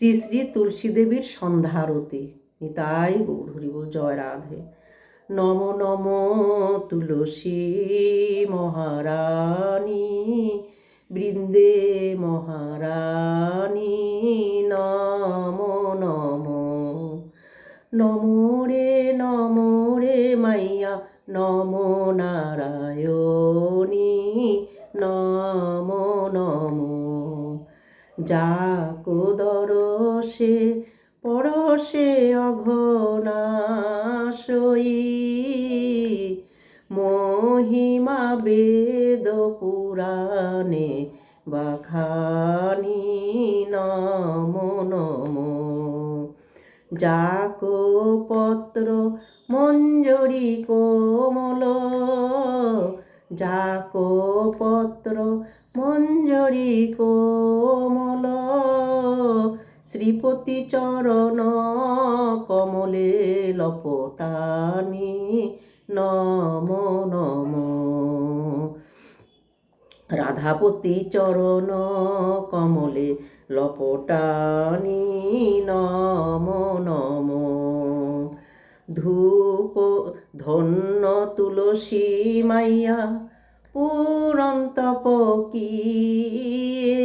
শ্রী শ্রী তুলসী দেবীর সন্ধ্যারতি। নিতাই গৌর হরি বল। জয় রাধে। নম নম তুলসী মহারানী, বৃন্দে মহারানী নম নম। নম রে মাইয়া নম নারায়ণী নম নম। যাকো দরসে পরশে অঘনাশয়ী, মহিমা বেদ পুরাণে বাখানি নম নম। যাকো পত্র মঞ্জরি কোমল, যাকো পত্র মঞ্জরি কোমল, শ্রীপতি চরণ কমলে লপটানি নম নম। রাধাপতি চরণ কমলে লপটানি নম নম। ধূপ ধন্য তুলসী মাইয়া পুরন্তপ কিয়ে,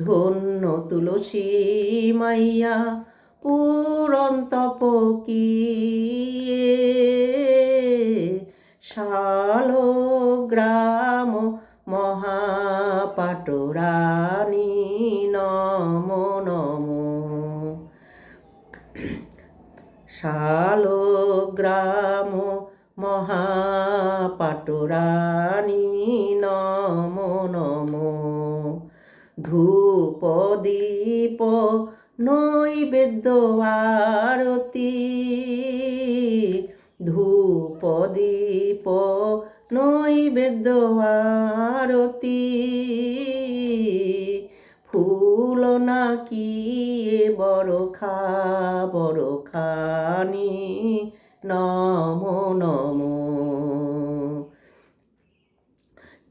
ধন্য তুলসী মাইয়া পুরন্তপ কিয়ে, শালগ্রাম মহাপাটরানী নম নম। শালগ্রাম মহাপাটরানী নম নম। ধূপ দীপ নৈবেদ্য আরতি, ধূপ দীপ নৈবেদ্য আরতি, ফুল নাকি বরখানি নম নম।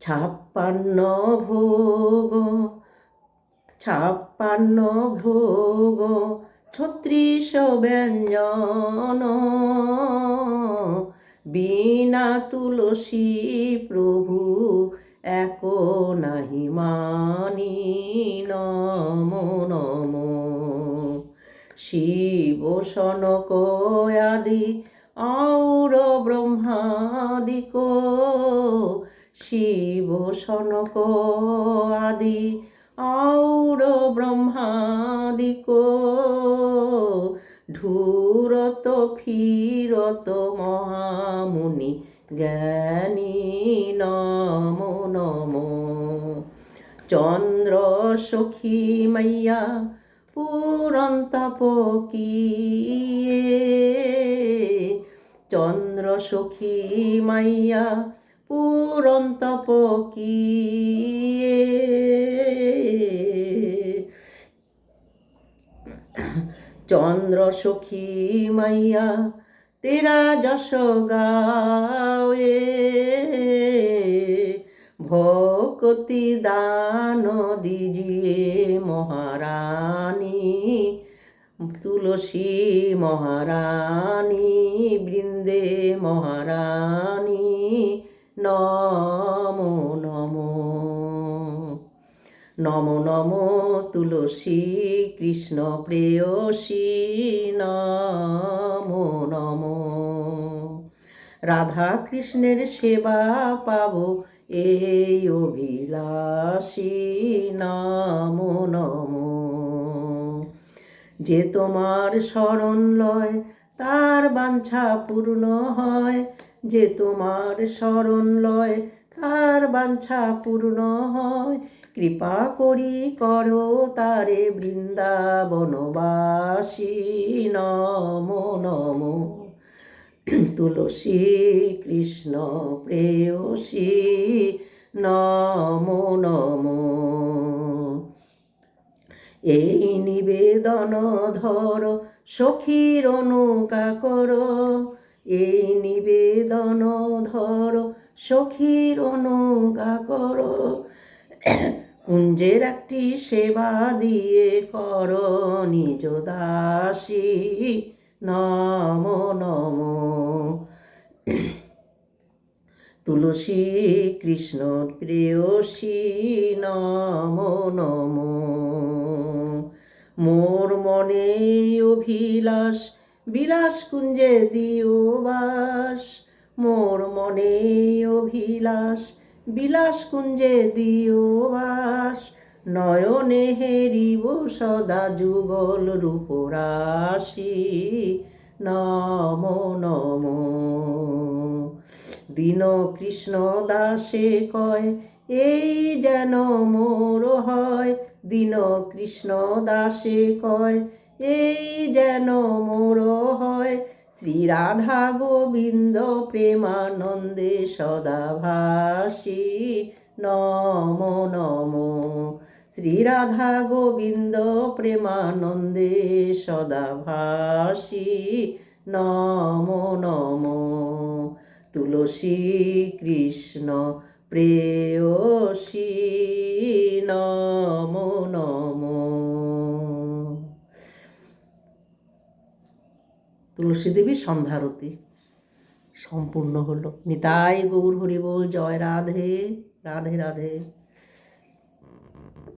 56 ভোগ 56 ভোগ 36 ব্যঞ্জন, বিনা তুলসী প্রভু এক নাহি মানি নম নম। শিব সনক আদি और ব্রহ্মাদিক, শিব সনক আদি और ব্রহ্মাদিক, ঢুরত ফিরত মহামুনি জ্ঞানী নম নম। চন্দ্র সখী মাইয়া পুরন্তপ কিয়ে, চন্দ্র সখী মাইয়া পুরন্তপ কিয়ে, চন্দ্র সখী মাইয়া তেরা যশ গায়ে, ভক্তি দান দিজিয়ে মহারানী তুলসী মহারানী, বৃন্দে মহারানী নম নম। নম নম তুলসী কৃষ্ণ প্রেয়সী নম নম। রাধা কৃষ্ণের সেবা পাবো এই অভিলাষী নম নম। যে তোমার শরণ লয় তার বাঞ্ছা পূর্ণ হয়, যে তোমার শরণ লয় তার বাঞ্ছা পূর্ণ হয়, কৃপা করি করো তারে বৃন্দাবনবাসী নম নম। তুলসী কৃষ্ণ প্রেয়সী নম নম। এই নিবেদন ধর সখীর অনুকা কর, এই নিবেদন ধর সখীর অনুকা কর, কুঞ্জের একটি সেবা দিয়ে কর নিজ দাসী, নমো নমো। তুলসী কৃষ্ণর প্রেয়সী, নমো নমো। মোর মনে অভিলাষ, বিলাস কুঞ্জে দিও বাস। মোর মনে অভিলাষ, বিলাস কুঞ্জে দিও বাস। নয়নে হেরিব সদা যুগল রূপরাশি, নমো নমো। দীন কৃষ্ণ দাসে কয়, এই যেন মোর হয়। দীন কৃষ্ণ দাসে কয়, এই যেন মোর হয়। শ্রী রাধা গোবিন্দ প্রেমানন্দে সদা ভাসি, নমো নমো। শ্রী রাধা গোবিন্দ প্রেমানন্দে সদা ভাসি, নমো নমো। তুলসী কৃষ্ণ প্রেয়সী, নমো নমো। তুলসী দেবীর সন্ধ্যারতি সম্পূর্ণ হলো। নিতাই গৌর হরি বল। জয় রাধে, রাধে রাধে।